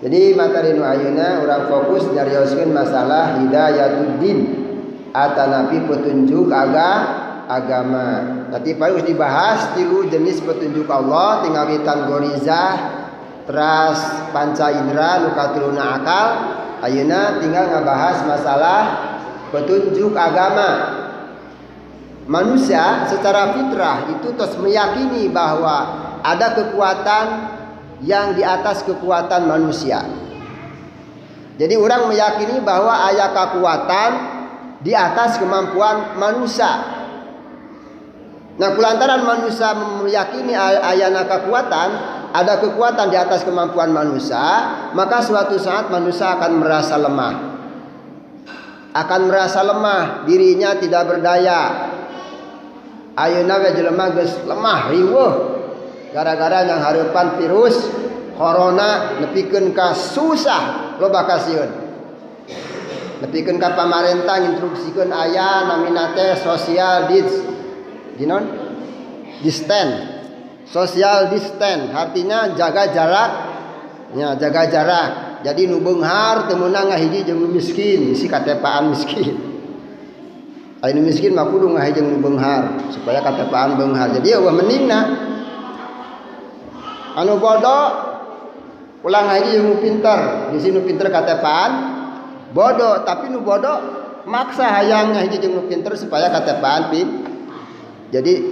Jadi materi nu ayeuna urang fokus nyarioskeun masalah hidayatuddin atanapi petunjuk agama. Nanti harus dibahas tilu jenis petunjuk Allah tinggal witan gorizah, teras panca indera, nu katiluna akal. Ayeuna tinggal ngabahas masalah petunjuk agama. Manusia secara fitrah itu terus meyakini bahwa ada kekuatan yang di atas kekuatan manusia. Jadi orang meyakini bahwa ada kekuatan di atas kemampuan manusia. Nah, kulantaran manusia meyakini ayana kekuatan, ada kekuatan di atas kemampuan manusia, maka suatu saat manusia akan merasa lemah. Akan merasa lemah, dirinya tidak berdaya. Ayeuna we jelema geus lemah riweuh gara-gara yang hareupan virus corona nepikeun ka susah loba kasieun. Nepikeun ka pamarentah instruksikeun aya namina teh social distance. Social distance artinya jaga jarak. Ya, jaga jarak. Jadi nu beunghar teu meunang ngahiji jeung nu miskin, isi katepaan miskin. Anu miskin mah kudu ngahiji jeung nu beunghar supaya katepaan beunghar. Jadi eueuh mendingna anu bodoh ulang haji yang pinter, di sini pinter katepaan bodoh, tapi nu bodoh maksa hayang haji yang pinter supaya katepaan pin. Jadi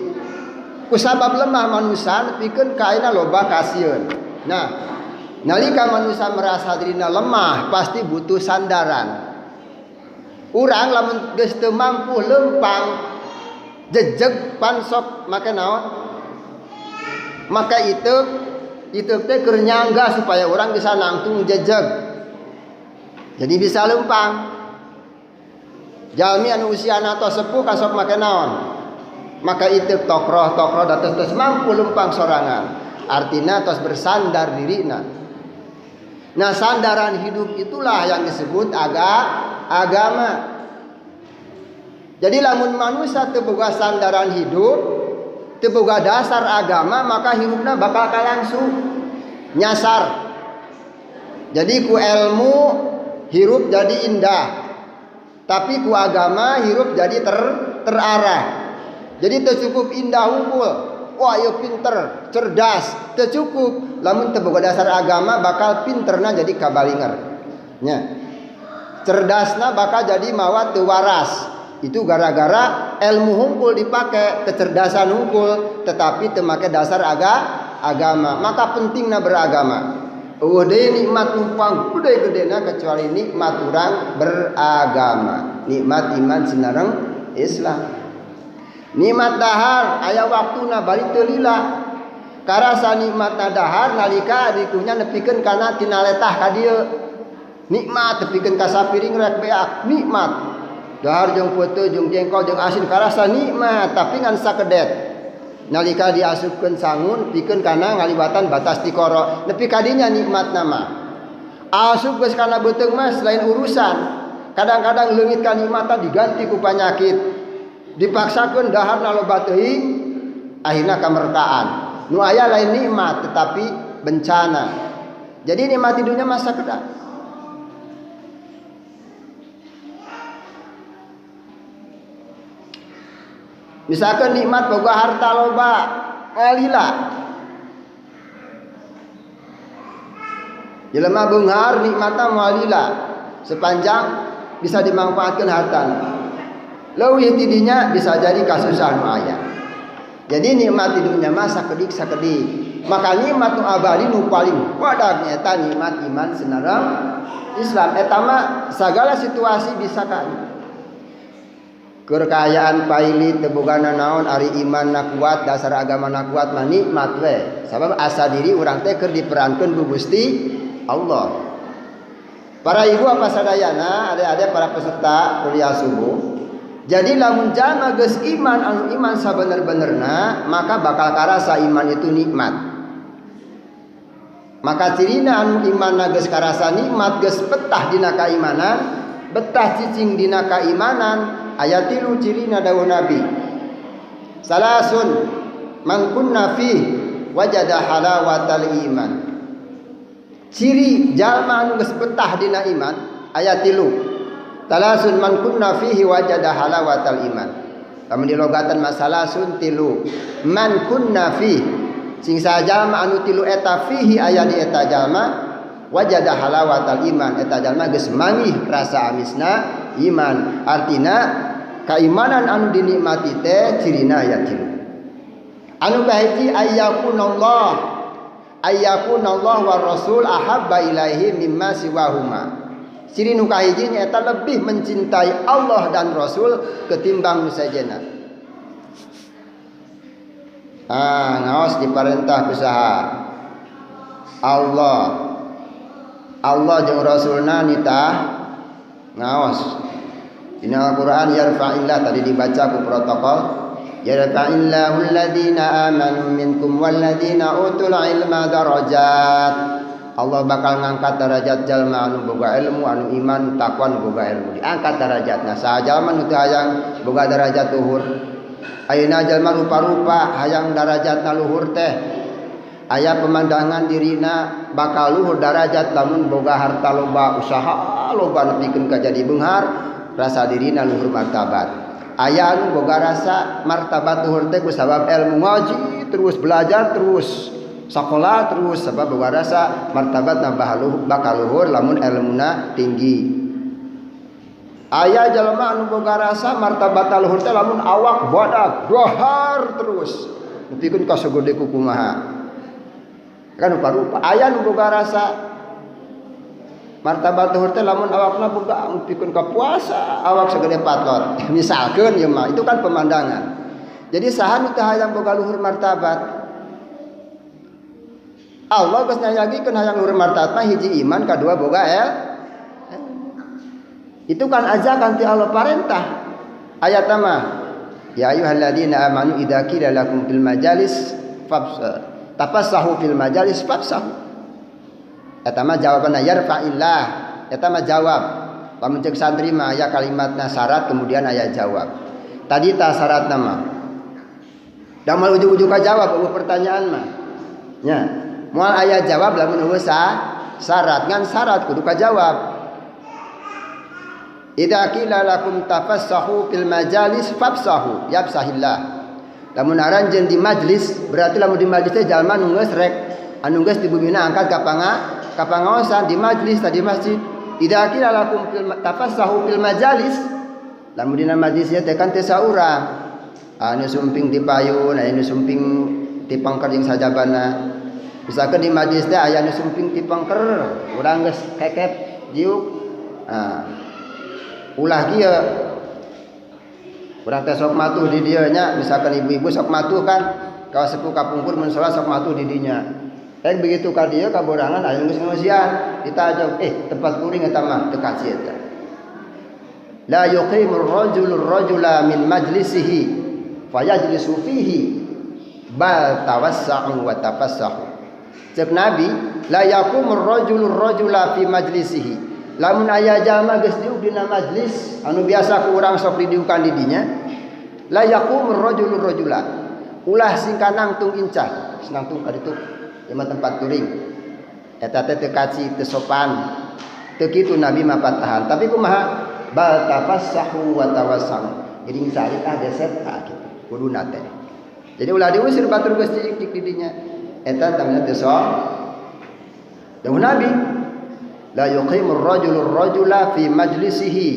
kusabab lemah manusia nepikeun ka ayeuna loba kasieun. Nah, nalika manusia merasa dirina lemah pasti butuh sandaran. Urang lamun geus teu mampu lempang jejeg pansok make naon? Maka itu teh keur nyangga supaya orang bisa nangtung jejeg. Jadi bisa lempang. Jalmi anu usiana tos sepuh kasok make naon? Maka itu tokroh da tos mampu lempang sorangan. Artina tos bersandar dirina. Nah, sandaran hidup itulah yang disebut agama. Jadi lamun manusia teu boga sandaran hidup, teu boga dasar agama, maka hidupna bakal kalangsung nyasar. Jadi ku ilmu hirup jadi indah, tapi ku agama hirup jadi terarah. Jadi teu cukup indah unggul, wah ieu pinter, cerdas, teu cukup. Lamun teu boga dasar agama bakal pinterna jadi kabalinger. Nya. Cerdasna bakal jadi mawa teu waras. Itu gara-gara ilmu hungkul dipake, kecerdasan hungkul, tetapi teu make dasar agama. Maka pentingna beragama. Eueuh deui nikmat numpang gede-gedena kecuali nikmat urang beragama. Nikmat iman sinareng Islam. Nikmat dahar aya waktuna bari teu lila. Karasa nikmatna dahar nalika dikunya nepikeun kana tina letah ka dieu. Nikmat nepikeun ka sapiring rek beak, nikmat. Dahar jeung peuteut jeung jengkol jeung asin karasa nikmat, tapi ngan sakedet. Nalika diasupkeun sangun pikeun kana ngalibatan batas tikoro, nepi ka dinya nikmatna mah. Asup geus kana beuteung mah lain urusan. Kadang-kadang leungit ka nikmatan diganti ku panyakit. Dipaksakeun daharna loba teuing, akhirna kamerkaan. Nu aya lain nikmat tetapi bencana. Jadi nikmat di dunia masa kedah. Misalkan nikmat boga harta loba, alila. Jelema beunghar nikmatna moalila sepanjang bisa dimanfaatkan hartana. Leuwih tidinya bisa jadi kasusahan aya. Jadi nikmat di dunia mah sakedik. Maka nikmat nu abadi nu paling wadag nyaeta nikmat iman sinareng Islam. Eta mah sagala situasi bisa ka. Kekayaan pailit teu bogana naon ari imanna kuat, dasar agamana kuat mah nikmat we. Sabab asa diri urang teh keur diperankeun ku Gusti Allah. Para ibu apa sadayana, adik-adik para peserta kuliah subuh. Jadi lamun jalma geus iman anu iman sabener-benerna, maka bakal karasa iman itu nikmat. Maka cirina anu imanna geus karasa nikmat, geus betah dina kaimanan, betah cicing dina kaimanan, aya 3 cirina dawuh Nabi. Salasun man kunna fi wajada halawatal iman. ciri jalma anu geus betah dina iman aya 3. Talasun man kunna fihi wajada halawatal iman. Lamun dilogatan masalah sun 3. Man kunna fi sing sajalma anu 3 eta fihi aya di eta jalma wajada halawatal iman, eta jalma geus mangih rasa amisna iman. Artina keimanan anu dinikmati teh cirina aya 3. Anu kahiji ayyakunallah wa rasul ahabba ilaihi mimma siwahuma. Ciri nu kahiji nyaeta lebih mencintai Allah dan Rasul ketimbang nu sajena. Ngaos diparentah usaha Allah jeung Rasulna nitah ngaos. Dina Al-Qur'an yarfa'illah tadi dibaca ku protokol. Yarfa'illahu alladhina amanu minkum walladhina utul ilma darajat. Allah bakal ngangkat derajat jalma anu boga ilmu, anu iman, takwa anu boga ilmu. Diangkat derajatna. Saha jalma nu teu hayang boga derajat luhur. Ayeuna jalma rupa-rupa hayang derajatna luhur teh. Aya pemandangan dirina bakal luhur derajat lamun boga harta loba, usaha loba nepikeun ka jadi beunghar, rasa dirina luhur martabat. Aya anu boga rasa martabat luhur teh ku sabab ilmu ngaji terus belajar terus sakola terus sabab boga rasa martabat bakal luhur lamun ilmuna tinggi. Aya jalma anu boga rasa martabat luhur teh lamun awak badak dohar terus nepikeun ka sagede ku kumaha. Kan rupa-rupa aya anu boga rasa martabat luhur teh lamun awakna boga pikeun ka puasa awak sagede patot misalkeun ieu mah itu kan pemandangan. Jadi saha nu teu hayang boga luhur martabat Allah geus nyayagikeun hayang luhur martabat mah hiji iman kadua boga itu kan ajakan ti Allah parentah ayat mah ya ayyuhalladzina amanu idza qila lakum fil majalis tafassahu fil majalis fafsahu. Eta mah jawabanna yarfa'illah. Eta mah jawab. Lamun ceuk santri mah aya kalimatna syarat kemudian aya jawab. Tadi ta syaratna mah. Da mal ujug-ujug ka jawab eueuh pertanyaan mah. Nya, moal aya jawab lamun eueuh syarat ngan syarat kudu ka jawab. Idza qila lakum tafassahu fil majalis fafsahu yafsahillah. Lamun aranjeun di majlis berarti lamun di majlis teh jalma nu geus rek anu geus di bumina angkat ka pangaosan di majlis tadi masjid. Idza qila lakum tafassahu fil majalis lamun dina majlisnya teh kan teh saurang anu sumping di payun anu sumping ti pangker jeung sajabana. Misalkan di majlis teh aya anu sumping ti pangker urang geus kekep jiuk ulah kieu urang teh sok matuh di dieu nya misalkan ibu-ibu sok matuh kan ka sepuh kapungkur mun salat sok matuh di dinya. Begitu ka dieu kaborangan aya geus ngeusian ditajog tempat kuring eta mah teu kaci eta. La yuqimur rajula min majlisihi fayajlisu fihi bal tawassa'u wa tafassahu. Cek Nabi la yaqumur rajula fi majlisihi. Lamun aya jalma geus diuk dina majlis anu biasa ku urang sok didiukan di dinya la yaqumur rajula ulah singkanang tung incah sinangtung ka ditu imah tempat turing eta teh teu kaci teu sopan teu kitu Nabi mah patahan tapi kumaha bal tafassahu wa tawassahu jadi sari tah geset kitu kuduna teh jadi ulah diusir batur geus cicik di dinya eta tamna teu sok dawuh Nabi la yuqimur rajula fi majlisihi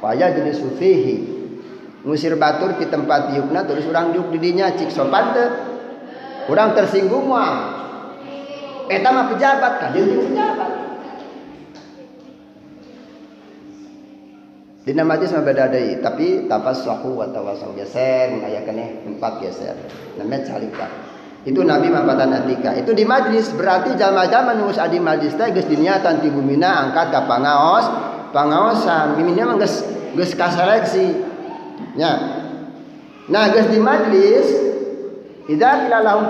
fa yajlisu fihi ngusir batur di tempat diukna terus urang diuk di dinya cik sopan teu urang tersinggung mah eta mah pejabat ka jeung pejabat dina majlis mah beda deui tapi tafassahu wa tawassahu geser aya keneh tempat geser namanya calika itu Nabi mapatan atika itu di majlis berarti jalma-jalma nu geus adi majlis teh geus diniatan ti bumina angkat ka pangaosan mimina mah geus kaseleksi nya nah geus di majlis idza qila lahum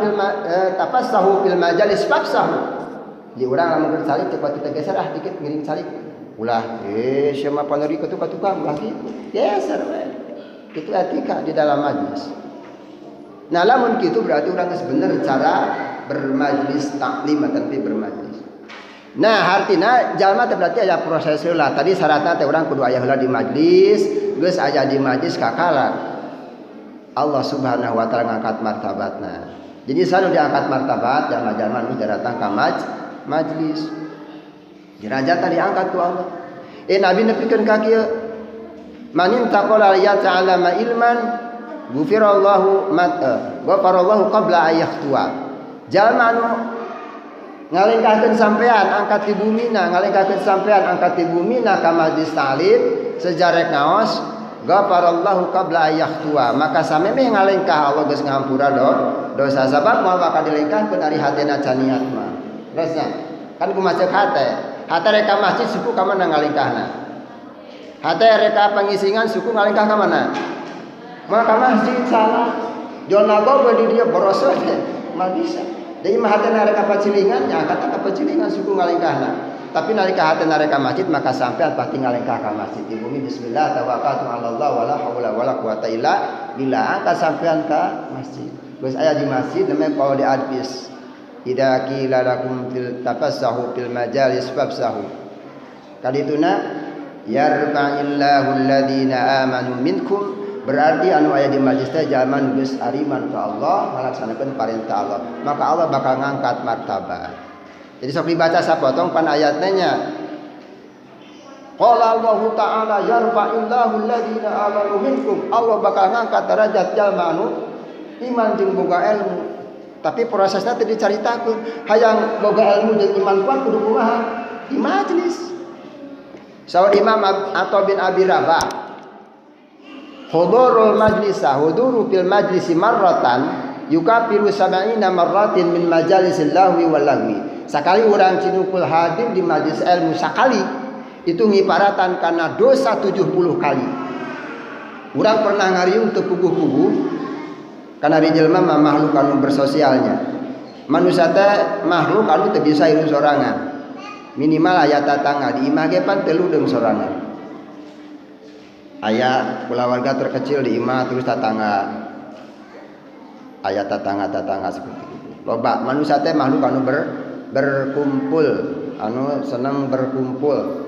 tafassahu fil majalis fafsahu di urang lamun salik cepat kita geser dikit ngiring salik ulah sia mah paneri ka tukang ulah kitu geser we kitu etika di dalam majlis. Nah lamun kitu berarti urang geus bener cara bermajlis taklim tapi bermajlis. Nah artinya jalma teh berarti aya proses heula. Tadi syaratna teh urang kudu aya heula di majlis, geus aya di majlis kakala Allah Subhanahu wa taala ngangkat martabatna. Jadi sanu diangkat martabat jalma-jalma nu datang ka majlis. Derajat tadi diangkat ku Allah. Nabi nepikeun ka kieu. Manin taqala ya ta'ala ma ilman ghufirallahu ghafarallahu qabla ayyakhtua. Jalma anu ngalengkahkeun sampean angkat di bumina, ngalengkahkeun sampean angkat di bumina ka majlis taklim sejarek naos ghafarallahu qabla ayyakhtua. Maka samemeh ngalengkah Allah geus ngahampura dosa sabab moal bakal dilengkahkeun ari hatena can niat mah. Terusnya kan kumaha hate. Hate reka masjid suku ka mana ngalengkahna? Hate reka pangisingan suku ngalengkah ka mana? Moal ka masjid salah. Jona gogo di dia borosot mal bisa. Jadi mah hatena reka pacilingan nya angkat ka pacilingan suku ngalengkahna. Tapi nalika hatena reka masjid maka sampean pasti ngalengkah ka masjid. Di bumi bismillah tawakkaltu 'ala Allah wala haula wala quwata illa billah. Angkat sampean ka masjid. Geus aya di masjid namanya qaul di adbis. Idza qila lakum fil tafassahu fil majalis fafsahu. Kadituna yarfa'illahu alladhina amanu minkum. Berarti anu aya di majlis teh jalma geus ariman ka Allah ngalaksanakeun parentah Allah, maka Allah bakal ngangkat martabat. Jadi sok dibaca sapotong pan ayatna nya. Qala Allah Ta'ala yarfa'illahu alladhina amanu minkum. Allah bakal ngangkat derajat jalma anu iman jeung boga ilmu. Tapi prosesnya teu dicaritakeun. Hayang boga ilmu jeung iman kuat kudu kumaha? Di majlis. Saur Imam Atha bin Abi Rabah hudurul majlisa huduru fil majlisi marratan yukafiru sab'ina marratin min majalisil lahwi wal lahwi. Sakali urang cinukul hadir di majlis ilmu sakali itu ngiparatan kana dosa 70 kali. Urang pernah ngariung teu puguh-puguh kana di jelema mah makhluk anu bersosialnya. Manusia teh makhluk anu teu bisa hirup sorangan. Minimal aya tatangga di imah ge pan teu deung sorangan. Aya keluarga terkecil di imah terus tetangga. Aya tetangga-tetangga seperti itu. Loba manusia teh makhluk anu berkumpul, anu senang berkumpul.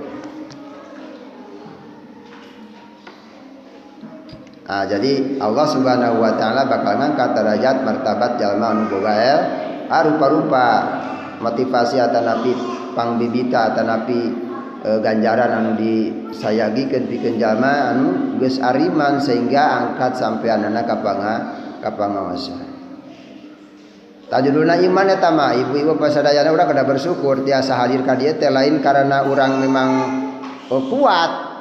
Jadi Allah Subhanahu wa taala bakal ngangkat derajat martabat jalma anu boga rupa-rupa motivasi atanapi pangbibita atanapi ganjaran anu disayagikeun pikeun jalma anu geus ariman sehingga angkat sampeanana ka pangaosan. Tajudulna iman eta mah ibu-ibu pasadayana urang kada bersyukur tiasa hadir ka dieu teh lain karena urang memang kuat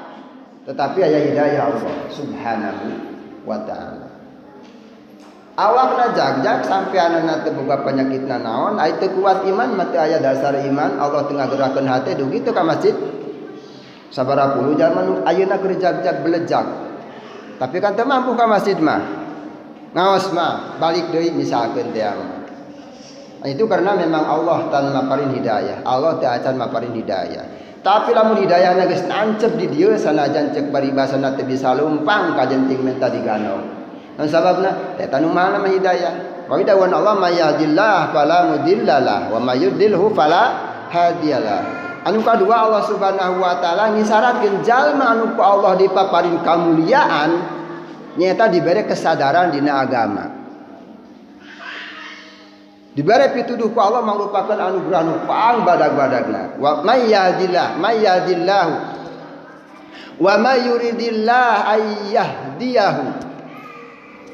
tetapi aya hidayah Allah Subhanahu wa taala. Awakna jagjag sampeanana teu boga panyakitna naon, ai teu kuat iman mah teu aya dasar iman, Allah teu ngagerakeun hate dugi teu ka masjid. Sabaraha puluh jalma nu ayeuna keur jagjag belejag. Tapi kan teu mampu ka masjid mah. Ngaos mah balik deui misalkeun teh mah. Itu karena memang Allah tan maparin hidayah. Allah teu acan maparin hidayah. Tapi lamun hidayahna geus nancep di dieu sanajan cek paribasana teu bisa lumpang ka jenting menta diganong. Dan sababna eta nu mana mah hidayah. Wa idawan Allah may yahdillah fala mudhillalah wa may yudlilhu fala hadiyalah. Anu kadua Allah Subhanahu wa taala ngisyaratkeun jalma anu ku Allah dipaparin kamuliaan nyata dibere kesadaran dina agama. Dibere pituduh ku Allah mangrupakeun anugerah anu pang badag-badagna. Wa may yahdillahu wa may yuridillah ayyahdiyahu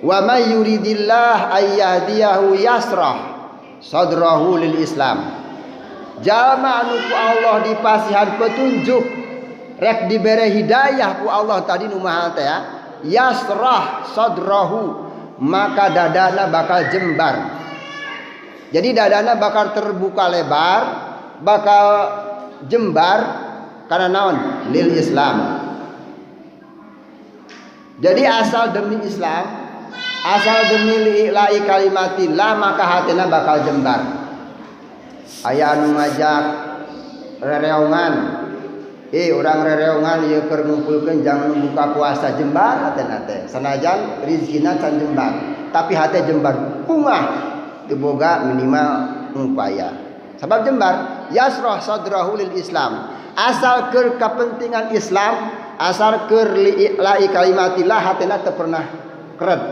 wa may yuridillah ayyahdiyahu yasrah sadrahu lil Islam. Jalma anu ku Allah dipasihan petunjuk rek dibere hidayah ku Allah tadi nu maha teh ya yasrah sadrahu maka dadana bakal jembar. Jadi dadana bakal terbuka lebar, bakal jembar karena naon? Lil Islam. Jadi asal demi Islam, asal demi lillahi kalimatillah maka hatena bakal jembar. Aya anu ngajak rereongan. Urang rereongan ieu keur ngumpulkeun jang buka puasa jembar hatena teh. Sanajan rizkina can jembar, tapi hate jembar. Kumaha? teu boga minimal upaya. Sabab jembar yasrah sadrahu lil Islam. Asal keur kepentingan Islam, asal keur li'la'i kalimatillah hatena teu pernah keret.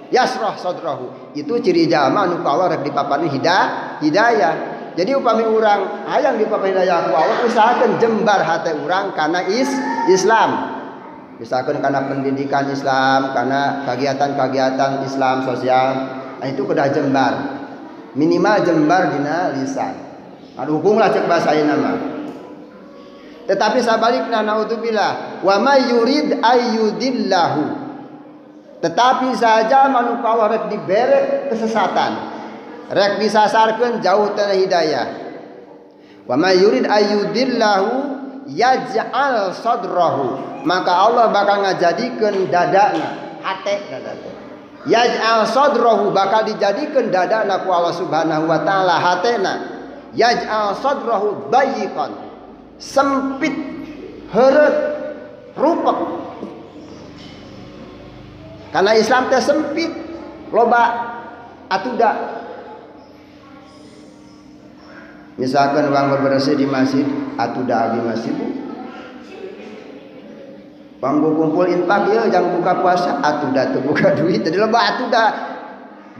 Yasrah sadrahu. Itu ciri jalma anu ka Allah rek dipapani hidayah. Jadi upami urang hayang dipapani hidayah ku Allah usahakeun jembar hate urang kana Islam. Misalkan karena pendidikan Islam, karena kegiatan-kegiatan Islam sosial, nah itu kudah jembar. Minimal jembar dina lisan. Adu hukum lah cek bahasa ayeuna mah. Tetapi sabalikna naudzubillah, wa may yurid ayyudillahu. Tetapi saja manu Allah rek dibere kesesatan. Rek disasarkeun jauh tina hidayah. Wa may yurid ayyudillahu yaj'al sadrahu, maka Allah bakal ngajadikeun dadana hate dadana. Yaj'al sadrahu bakal dijadikeun dadana ku Allah Subhanahu wa taala hatena. Yaj'al sadrahu dayiqan, sempit, heureut, rupek. Karena Islam teh sempit, loba atuda. Misalkan uang berbersih di masjid atau dah di masjid, bangku kumpul infak ya jangan buka puasa atau dah tu buka duit jadi loba atau dah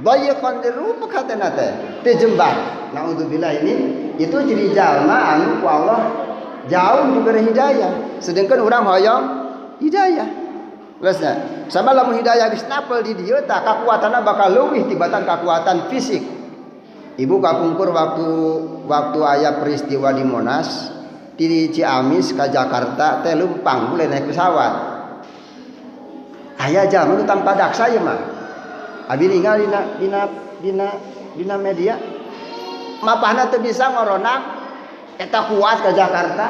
bayar konderu pekat nate tejembar. Naudzubillah ini itu jadi jalma anu ku Allah jauh diberi hidayah, sedangkan orang hoyong hidayah. Biasa, sama lamun hidayah geus napel di dieu tah kakuatanna bakal leuwih tibatan kakuatan fisik. Ibu kapungkur waktu aya peristiwa di Monas di Ciamis ke Jakarta teh lempang mulai naik pesawat. Aya jaman tanpa daksa ya mah. Abi ningali dina media. Mapahna teu bisa ngoronak eta kuat ke Jakarta.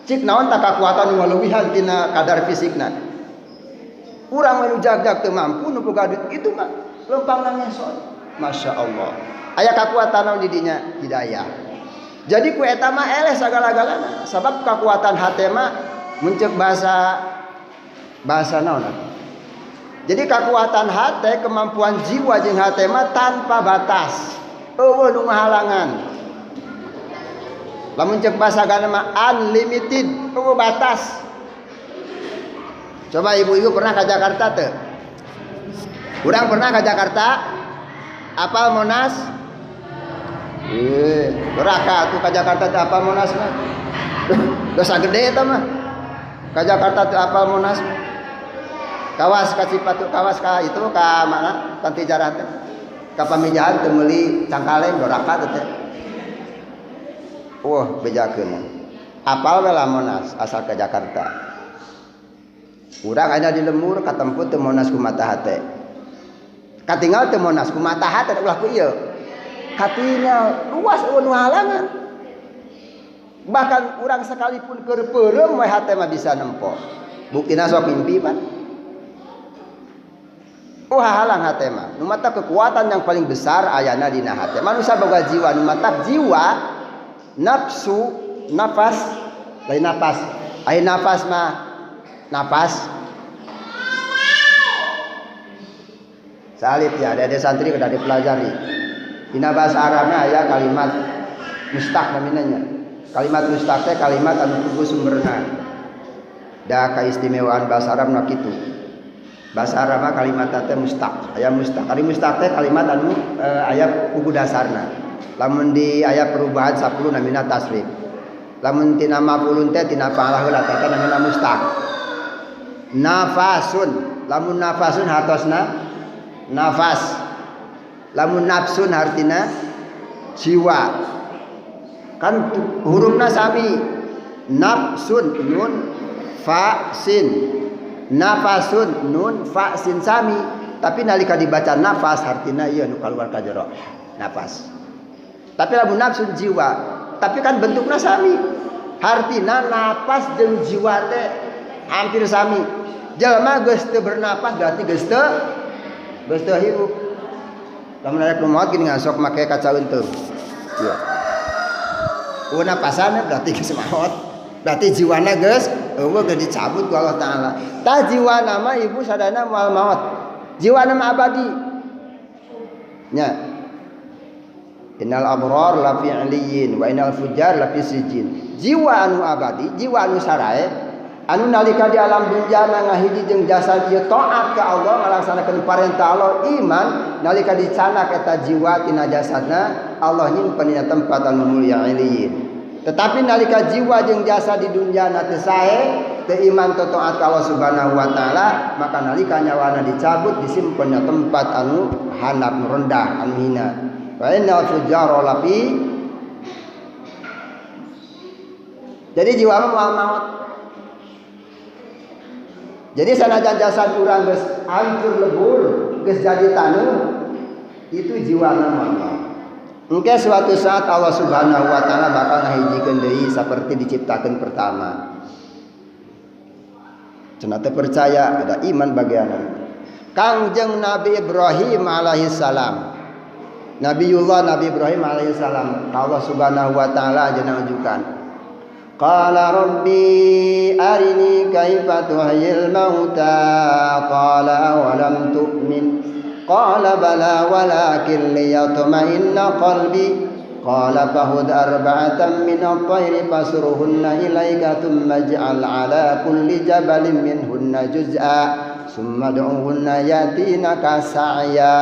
Cik naon tak kakuatan nu leuwihan tina kadar fisikna. Urang anu jag-jag teu mampu nu boga duit itu mah lempang nang ngesot. Masya Allah. Aya kakuatan di dinya hidayah. Jadi ku eta mah eleh sagala-galana. Sabab kekuatan hate mah muncul bahasa naon. Jadi kekuatan hate, kemampuan jiwa jeung hate mah tanpa batas. Eueuh nu ngahalangan. Lamun cek bahasa agama mah unlimited, eueuh batas. Coba ibu-ibu pernah ke Jakarta teu? Urang pernah ke Jakarta? Apal Monas? Beraka tuh ke Jakarta teh apal Monas mah. Dosa gede eta mah. Ke Jakarta teh apal Monas. Kawas ka Cipatu, kawas ka itu ka mana? Panti Jarah teh. Ka pamijahan teu meuli cangkaleng doraka teh. Wah, bejakeun. Apal we lah Monas asal ke Jakarta. Urang aya di lembur katempuh teu Monas ku mata hate. Katinggal teu Monas ku mata hate ulah ku ieu. Hatinya luas nu halangan. Bahkan orang sekalipun keur peureum we hate mah bisa nempo. Buktina sok mimpi pan. Oh halang hate mah. Nu mata kekuatan yang paling besar ayana dina hate. Manusia boga jiwa, nu mata jiwa, nafsu, nafas, lain nafas. Ai nafas mah nafas. Salib ya, ada santri kada dipelajari. Dina bahasa Arabna aya kalimat mustaq naminanya. Kalimat mustaq teh kalimat anu kudu sumberna. Da kaistimewaan bahasa Arab na kitu. Bahasa Arab mah kalimat teh mustaq. Aya mustaq. Ari mustaq teh kalimat anu aya kudu dasarna. Lamun di aya perubahan 10 namina tasrif. Lamun tina maf'ulun teh tina fa'ala heula teh namina mustaq. Nafasun. Lamun nafasun hartosna nafas. Lamun nafsun artina jiwa. Kan hurufna sami. Nafsun nun fa sin. Nafasun nun fa sin sami. Tapi nalika dibaca nafas artina ieu nu kaluar ka jero. Nafas. Tapi lamun nafsun jiwa. Tapi kan bentukna sami. Artina nafas jeung jiwa teh hampir sami. Jelema geus teu bernapas berarti geus teu hirup. Lamun ada kumaha gini ngasok make kaca untung. Ya. Napasanna berarti geus maot. Berarti jiwana geus eueuh geus dicabut ku Allah taala. Tah jiwana mah ibu sadana moal maot. Jiwana mah abadi. Nya. Innal abrar lafi 'iliyyin wa innal fujjar lafi sijjin. Jiwa anu abadi, jiwa anu sarae anu nalika di alam dunya ngahiji jeung jasa ieu taat ka Allah ngalaksanakeun parentah Allah iman nalika dicanak eta jiwa tina jasadna Allah nyimpen dina tempat anu mulia 'iliyyin. Tetapi nalika jiwa jeung jasa di dunya na teu sae teu iman teu taat ka Allah Subhanahu wa taala maka nalika nyawana dicabut disimpen dina tempat anu handap rendah anu hina. Wa innal fujjara lafi. Jadi jiwa mah moal maut. Jadi sanajan jasad urang geus hancur lebur, geus jadi taneuh, itu jiwa na moal maut. Engke suatu saat Allah Subhanahu wa taala bakal ngahijikeun deui saperti diciptakeun pertama. Cenah teu percaya ada iman bagianan. Kangjeng Nabi Ibrahim alaihi salam. Nabiullah Nabi Ibrahim alaihi salam Allah Subhanahu wa taala ajeuna ngajukan. Qala rabbi arini kaifa tuhyil mauta qala awalam tu'min qala bala walakin liyatma'inna qalbi qala fahud arba'atan min at-tayri fasruhunna ilayka thumma ij'al 'ala kulli jabalin minhunna juz'a thumma ud'uhunna yatinaka sa'ya.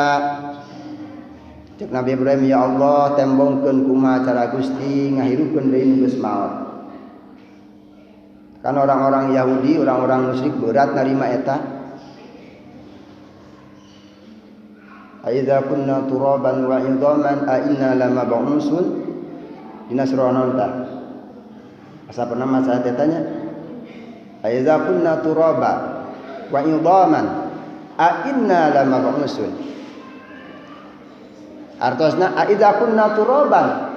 Cek Nabi Ibrahim, ya Allah tembongkeun kumaha cara Gusti ngahirupkeun deui nu geus maot. Kan orang-orang Yahudi, orang-orang musyrik berat narima eta. Aidza kunna turaban wa idhaman a inna lamab'usun dina surah An-Nahl. Asa pernah masalah tetanya? Aidza kunna turaba wa idhaman a inna lamab'usun. Artosna aidza kunna turaban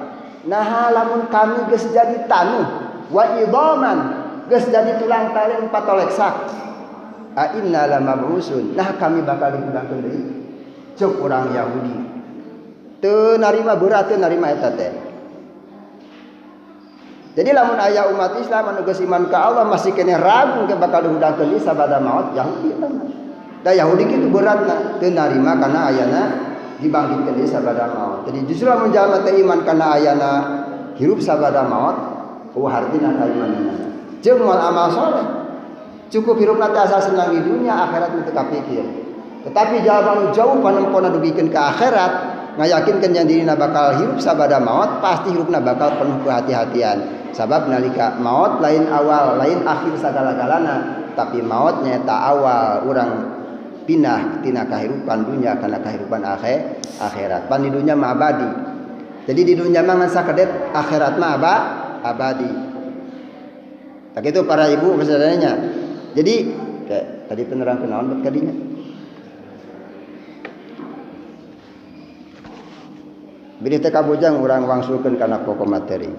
nah lamun kami geus jadi tanuh wa idhaman geus jadi tulang taring patoleksak a inna lamab'usun nah kami bakal dipindahkeun deui cuk urang Yahudi teu narima berat teu narima eta teh. Jadi lamun aya umat Islam anu geus iman ka Allah masih kene ragu ke bakal dihudangkeun deui sabada maot Yahudi eta mah. Da Yahudi kitu beratna teu narima kana ayana dibangkitkan deui sabada maot. Jadi justru lamun jalma teh iman kana ayana hirup sabada maot, hartina kaimanana. Jeung moal amal saleh. Cukup hirupna teh asa senang di dunia, akhirat teu kapikir. Tetapi jalma nu jauh panempona dugikeun ka akhirat, ngayakinkeun yen dirina bakal hirup sabada maot, pasti hirupna bakal penuh kehati-hatian. Sabab nalika maot lain awal, lain akhir sagala-galana, tapi maot nyaeta awal urang pindah tina kahirupan dunia kana kahirupan akhirat. Pan di dunia mah abadi. Jadi di dunia mah ngan sakedet, akhirat mah abadi. Tak itu para ibu saudaranya. Jadi tadi penerangkeun naon bet kadinya. Bili teh kabujang urang wangsulkeun kana pokok materi.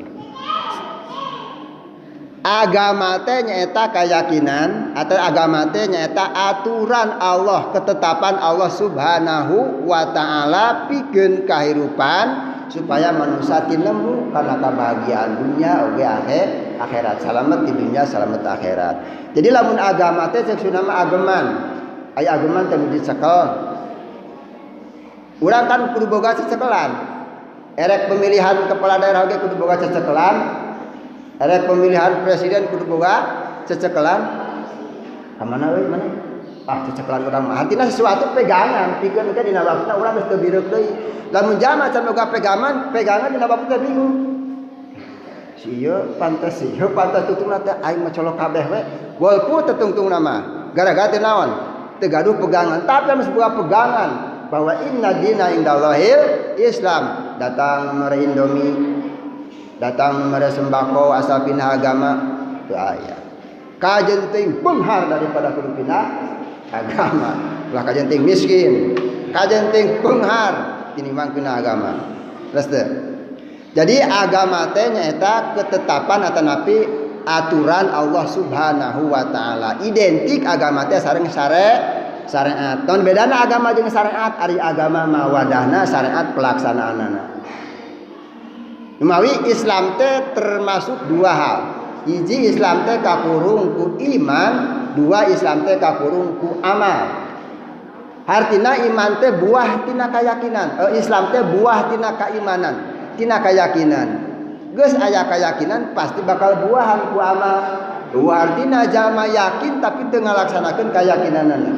Agama teh nyaeta keyakinan atau agama teh nyaeta aturan Allah, ketetapan Allah Subhanahu wa taala pikeun kahirupan supaya manusia tinemu kana kabahagiaan dunia oge akhirat. Salamet di dunia, salamet akhirat. Jadi lamun agama teh cek sunama ageman. Aya ageman teh dicekel. Urang kan kudu boga cecekelan. Erek pemilihan kepala daerah oge kudu boga cecekelan. Ada pemilihan presiden kudu boga cecekelan. Kamana euy mana? Cecekelan urang mah. Artina sesuatu pegangan, pikeun ke dina wafna urang geus teu bireup deui. Lamun jalma can boga pegangan dina wafna teh bingung. Si ieu pantes tutungna teh aing mah colok kabeh we. Golpu teh tungtungna mah. Gara-gara teh naon? Teu gaduh pegangan. Tapi anu boga pegangan bahwa inna dina indallahil Islam. Datang mere Indomie, datang mere sembako asal pindah agama teu aya. Kajenting beunghar daripada kudu pindah agama. Ulah kajenting miskin, kajenting beunghar tinimbang pindah agama. Terus teh. Jadi agama teh nyaeta ketetapan atanapi aturan Allah Subhanahu wa taala. Identik agama teh sareng syariat. Ton bedana agama jeung syariat, ari agama mah wadahna, syariat pelaksanaanana. Mawi Islam teh termasuk dua hal. Hiji Islam teh kakurung ku iman, dua Islam teh kakurung ku amal. Artina iman teh buah tina keyakinan, Islam teh buah tina keimanan, tina keyakinan. Geus aya keyakinan pasti bakal buahan ku amal. Buah artina jalma yakin tapi teu ngalaksanakeun keyakinanana.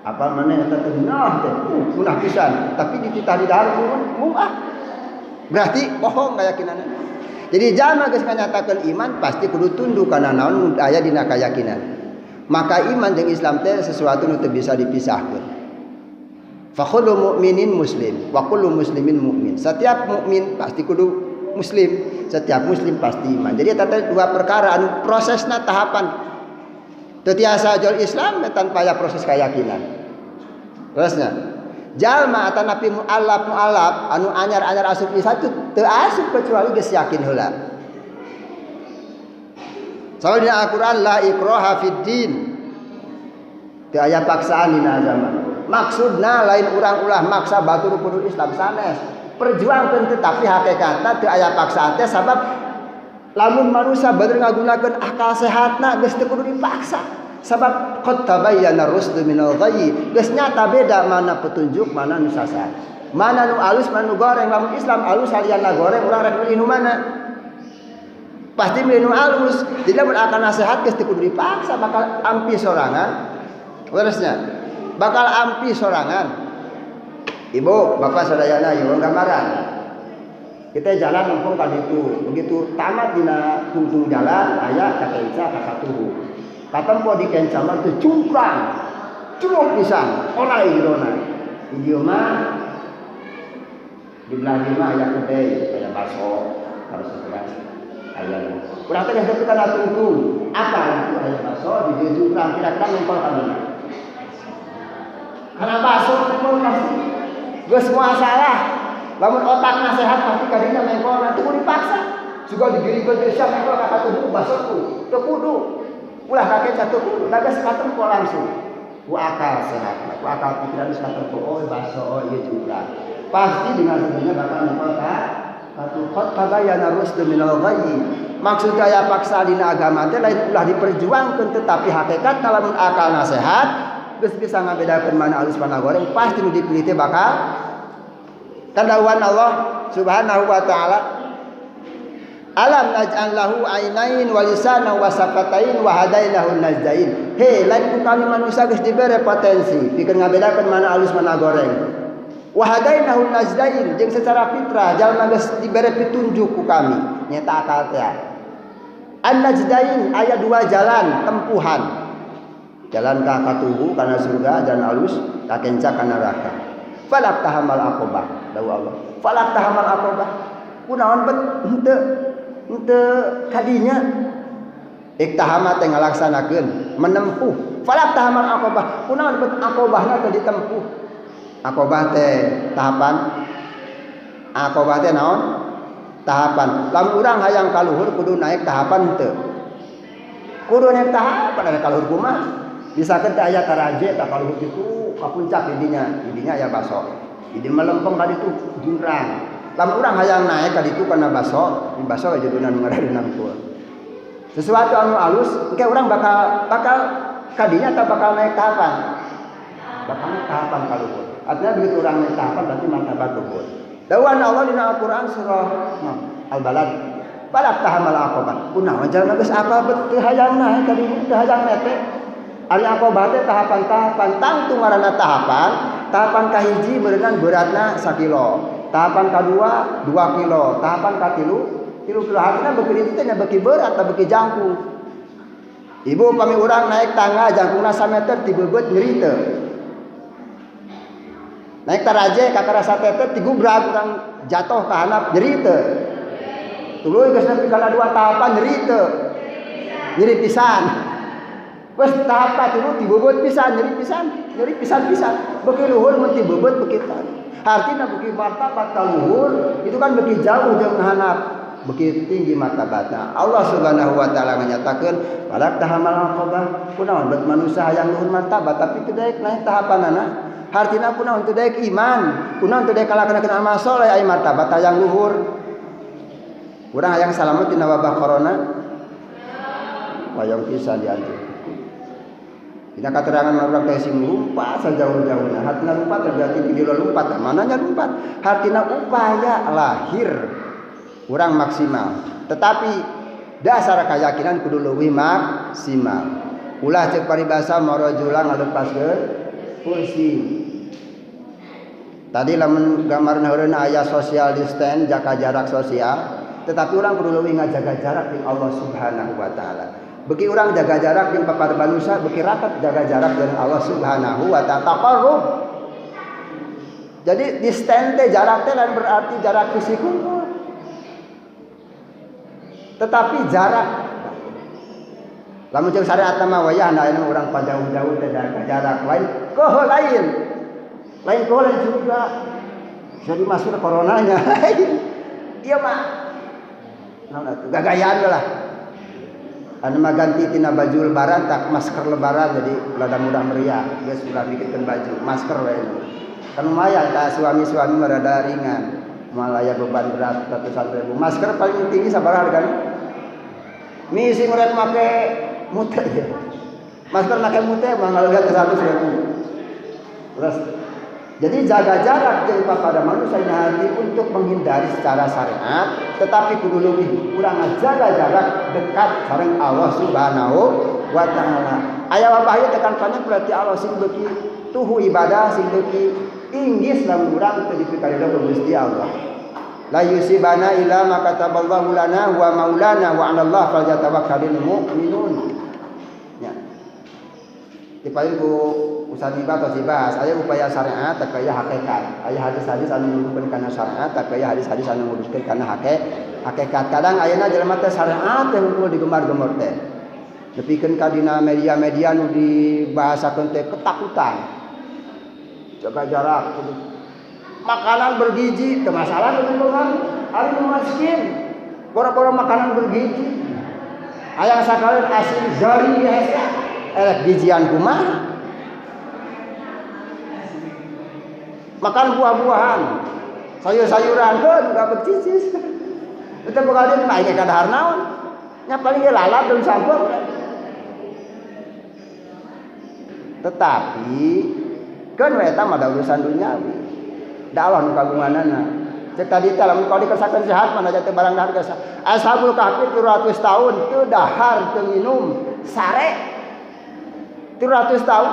Apa maneh eta teh nah teh punah pisan, tapi dititah di dahar muah. Berarti bohong keyakinanana. Jadi jalma geus nganyatakeun iman pasti kudu tunduk kana naon aya dina keyakinan. Maka iman jeung Islam teh sesuatu nu teu bisa dipisahkeun. Fa kullu mu'minin muslim wa kullu muslimin mu'min. Setiap mukmin pasti kudu muslim, setiap muslim pasti iman. Jadi eta teh dua perkara anu prosesna tahapan. Teu tiasa jol Islam tanpa aya proses keyakinan. Terusnya jalma atau napi mu'alaf anu anyar-anyar asup Islam teu asup kecuali geus yakin heula. Soalnya di Al-Quran la ikraha fid din. Teu aya paksaan dina agama. Maksudna lain urang ulah maksa batur kudu Islam sanes. Perjuangkeun tetapi hakikatna teu aya paksaan teh sabab lamun manusia bener ngagunakeun akal sehatna geus teu kudu dipaksa. Sabab qad tabayyana rusdu minal ghayy. Geus nyata beda mana petunjuk mana nu sasar. Mana nu alus mana nu goreng. Lamun Islam alus saliyana goreng urang rek milih nu mana? Pasti milih alus. Jadi lamun akan nasihat geus teu kudu dipaksa bakal ampi sorangan. Terusnya bakal ampi sorangan. Ibu, bapak sadayana ieu gambaran. Kita jalan mumpung ka ditu. Begitu tamat dina tungtung jalan aya kakenca ka katuhu. Katempo di kenca mah teu cungkrang. Curug pisan, ora irona. Ieu mah di belah lima aya kedai, aya baso, harus sekelas. Ayah, kurang teh geus kana tungtung. Apa itu aya baso di dieu cungkrang kira-kira ngumpul ka mana? Kana baso ngumpul pasti geus moal salah. Lamun otakna sehat pasti kadinya mengkolna teu kudu dipaksa. Juga digirikeun teh sia mengkol ka katuhu baso teu kudu. Ulah kakek jatuh kudu, da geus katempo langsung. Ku akal sehat, ku akal pikiran geus katempo oh baso oh ieu cungkrang. Pasti dengan sendirinya bakal ngumpul ka qad tabayyana rusdu minal ghayy. Maksudnya aya paksa dina agama teh lain ulah diperjuangkeun tetapi hakikatna lamun akalna sehat geus bisa ngabedakeun mana alus mana goreng pasti nu dipilih teh bakal tandauan Allah Subhanahu wa taala. Alam naj'al lahu ainain wa lisanan wa safatain wa hadainahu najdain. He lain ku kami manusia geus dibere potensi pikeun ngabedakeun mana alus mana goreng. Wa hadainahu najdain jeung secara fitrah jalma geus dibere pitunjuk ku kami nyata akal teh. An-najdain aya dua jalan tempuhan. Jalan ka katuhu kana surga dan alus ka kenca kana neraka. Falak tahamal aqobah dawu Allah. Falak tahamal aqobah. Kunaon bet henteu kadinya iktahama teh ngalaksanakeun menempuh. Falak tahamal aqobah. Kunaon bet aqobahna teh ditempuh. Aqobah teh tahapan. Aqobah teh naon? Tahapan. Lamun urang hayang kaluhur kudu naik tahapan teu. Kudu naik tahapan ada kaluhur kumaha? Bisakeun teh aya taraje tah kaluhur kitu ka puncak didinya aya baso. Di melempeng ka ditu jurang. Lamun urang hayang naik ka ditu kana baso, di baso aja juduna nu ngaradeunang tuh. Sesuatu anu alus, engke urang bakal kadinya atau bakal naik tahapan. Bakal naik tahapan kaluhur. Artinya begitu urang naik tahapan berarti martabat luhur. Dawuhan Allah dina Al-Qur'an surah Al-Balad. Balak tahamal aqobah. Kunaon jalma geus apal teu hayang naik ka ditu teu hayang nete. Ari aqobah teh tahapan-tahapan tangtu ngaranna tahapan. Tahapan kahiji beunang beratna 1 kilo. Tahapan kadua 2 kilo. Tahapan katilu 3 kilo. Artinya beuki ditu teh beuki berat atau beuki jangkung. Ibu pami urang naik tangga jangkungna 1 meter ti beubeut nyeri teu. Naik taraje kakara satetet tigubrak urang jatuh ka handap nyeri teu. Tuluy geus nepi kana 2 tahapan nyeri teu. Nyeri pisan. Wes tahap katilu ti beubeut pisan nyeri pisan. Beuki luhur mun ti beubeut beuki tan. Artina beuki martabat ka luhur itu kan beuki jauh jeung handap. Beuki tinggi martabatna. Allah Subhanahu wa taala nganyatakeun balak tahamal aqobah. Kunaon bet manusia hayang luhur martabat tapi teu daek naik tahapanana. Artinya kunaon teu daek iman, kunaon teu daek kalakunakeun amal saleh aya martabat hayang luhur. Urang hayang salamet dina wabah corona. Wayang pisan diantu. Dina katerangan urang teh sing lumpat sajauh-jauhna. Hartina lumpat berarti di lumpat. Mananya lumpat? Hartina upaya lahir urang maksimal. Tetapi dasar keyakinan kudu leuwih maksimal. Ulah ceuk paribasa marajula ngalepaskeun kursi. Tadi lamun gambaran heureuna aya social distance, jaga jarak sosial, tetapi urang kudu leuwih ngajaga jarak jeung Allah Subhanahu wa taala. Beki orang jaga jarak dengan papada manusia, beki rakyat jaga jarak dengan Allah Subhanahu wa ta'ala. Taqarrub. Jadi distance jarak teh lain berarti jarak fisik. Tetapi jarak lamun jeung syariat mah wayah aya urang pajauh-jauh teh jaga jarak lain koh lain. Lain koh lain juga. Jadi masuk coronanya. Iya mah. Nah, gagayan lah. Anu mah ganti tina baju lebaran tak masker lebaran jadi rada mudah meriah. Geus ulah bikinkeun baju masker we. Kan lumayan ka suami-suami mah rada ringan. Moal aya beban berat ratusan ribu. Masker paling tinggi sabaraha hargana? Misi meureun make mute. Masker make mute mah ngalegat 100.000. Terus jadi jaga jarak jeung papada manusia hati untuk menghindari secara syariat, tetapi kudu leuwih urang jaga jarak dekat sareng Allah Subhanahu wa taala. Aya wabah tekan panjang berarti Allah sing beuki tuhu ibadah sing beuki inggis lamun urang teu dipikaridong ku Gusti Allah. La yusibana illa ma kataballahu lana wa maulana wa 'alallahi falyatawakkalul mu'minun. Ya. Dipaeun ku usaha atau dibahas aya upaya syariat tak aya hakikat. Aya hadis-hadis anu nuduhkeun kana syariat tak aya hadis-hadis anu nuduhkeun kana hakikat. Kadang ayeuna jelema teh syariat teh hungkul digemar-gemor teh. Nepikeun ka dina media-media nu dibahasakeun teh ketakutan. Jaga jarak. Makanan bergizi teu masalah dengan orang ari nu miskin. Boro-boro makanan bergizi. Aya sakalian asin jari hese. Gizian kumaha? Makan buah-buahan, sayur-sayuran kan nggak bercicis. Itu bukan mah ini kadahar naon. Nya paling ge lalap dan sampur. Tetapi kan eta mah da urusan duniawi. Da Allah nu kagunganana. Cek tadi teh lamun kau dikesakeun sehat mana jate barang dahar geus. Ashabul kahfi 300 tahun teu dahar teu minum sare. 300 tahun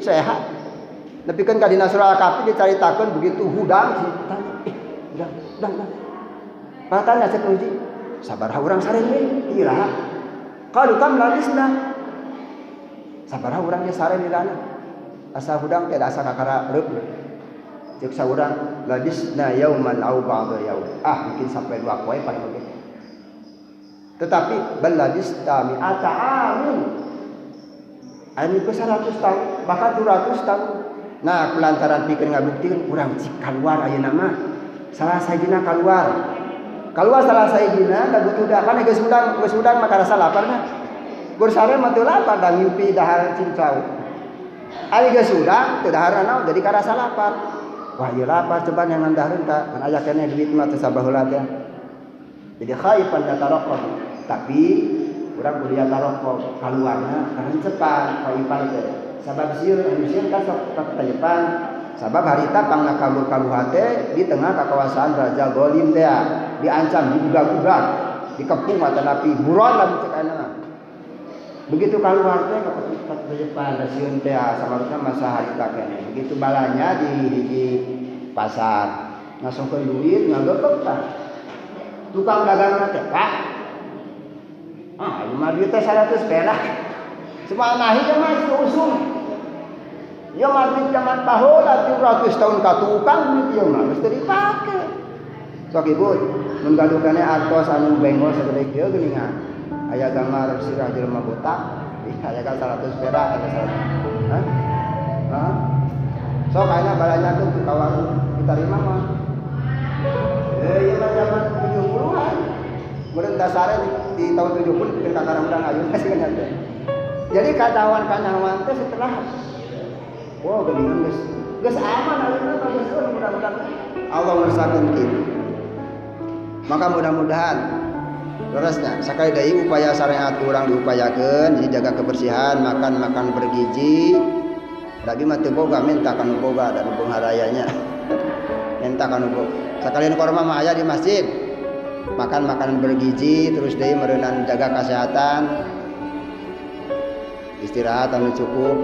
sehat. Nepikeun ka dina surah Al-Kahfi dicaritakeun begitu hudang si tanya, udang. Patana cek uji, sabaraha urang sareng we? Iraha. Qalu kam labisna. Sabaraha urang ge sareng dirana. Asa hudang teh asa kakara reup. Cek saurang labisna yauman aw ba'da yaum. Mungkin sampai 2 poe paling oge. Tetapi bal labista mi'ata amin. Anu ke 100 tahun, bahkan 200 tahun. Nah, kulantaran pikir ngabuktikeun urang cik kaluar ayeuna mah. Salah sajina kaluar. Kaluar salah sajina da butuh kan geus udang mah karasa lapar mah. Gur sare mah teu lapar da mimpi dahar cincau. Ari geus udang teu dahar naon jadi karasa lapar. Wah, ieu lapar coba nyangan dahareun ka kan aya keneh duit mah teu sabaheula teh. Jadi khaifan yataraqab. Tapi urang kuliah taraqab kaluarna karena cepat khaifan teh. Sabab sieun anu sieun ka sok ka Jepang. Sabab harita pangna kabur kaluhar teh di tengah kekuasaan raja zalim teh diancam dibudak-budak dikepung mata napi buron lamun cek ayeuna. Begitu kaluhar teh ka Jepang da sieun teh samarutna masa harita keneh. Begitu balanya di hiji pasar ngasongkeun duit ngageukeun tah. Tukang dagang teh, Pak. Ieu mah duit teh 100 perak. Cuma nahi ge mah usum. Ya mah duit zaman baheula 300 tahun ka tukang duit ieu mah geus teu dipake. Sok ibu, mun gaduh keneh artos anu bengol sagede kieu geuningan. Aya gambar sirah jelema botak, aya ka 100 perak aya 100. Sok ayeuna balanyakeun ku kawan diterima mah. Ieu mah zaman 70-an. Meureun dasare di tahun 70 keur kakarang udang ayeuna sih kan teh. Jadi kacawan-kacawan teh setelah geuningan geus aman ayeuna geus mudah-mudahan Allah ngersakakeun kitu. Maka mudah-mudahan Terusnya sekali deui upaya syariat urang diupayakeun, jadi jaga kebersihan, makan bergizi. Tapi mah teu boga minta kanu boga dan hubung harayanya. Minta kanu boga. Sakalian korma mah aya di masjid. Makan makanan bergizi, terus deui meureunana jaga kesehatan. Istirahat anu cukup.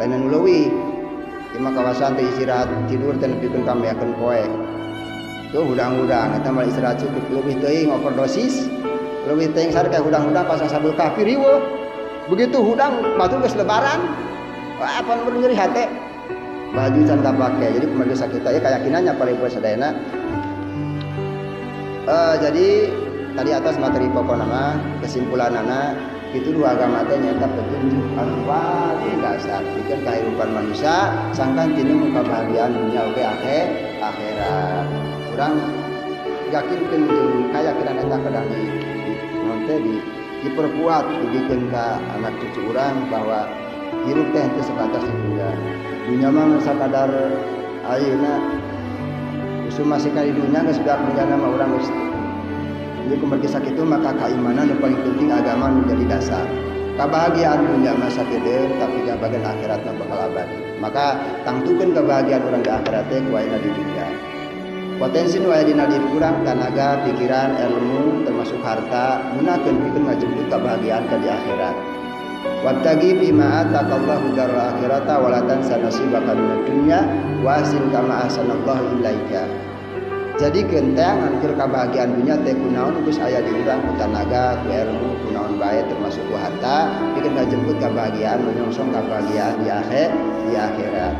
Lain anu leuwih. Imah kawasan teh istirahat tidur teh nepikeun kambeakeun poe. Tuh hudang-hudang eta mah istirahat cukup leuwih teuing overdosis. Leuwih teuing sare kayak hudang-hudang pasang sabul kafir riweuh. Begitu hudang matur geus lebaran. Wah, apa nu nyeri hate. Baju can kapake. Jadi pemirsa kita ya keyakinannya paling poe sadayana. Jadi tadi atas materi pokokna mah kesimpulanana itu dua agama teh nyata petunjuk anu paling dasar pikeun kahirupan manusia sangkan tinu kabahagiaan dunia oge akhirat. Urang yakinkeun jeung kayakinan eta kedah diperkuat dibikeun ka anak cucu urang bahwa hirup teh teu sebatas di dunia. Dunia mah sakadar ayeuna usul masih kali dunia geus beak bencana mah urang geus. Jadi kumaha sakitu maka keimanan yang paling penting agama menjadi dasar. Kebahagiaan dunia masa gede tapi bagian akhirat bakal abadi. Maka tangtukeun kebahagiaan orang di akhirat teh ku aya di dunia. Potensi nu aya dina diri urang tenaga, pikiran, ilmu termasuk harta gunakeun pikeun ngajemput kebahagiaan ka di akhirat. Wattaqi bima ataqallahu daral akhirata wa la tansa nasibaka minad dunya wa ahsin kama ahsanallahu ilaika. Jadi genteng angker kebahagiaan dunia teh kunaon geus aya di urang ku tenaga, ku ilmu, kunaon bae termasuk ku harta, pikeun ngajemput kebahagiaan menyongsong kebahagiaan di akhirat.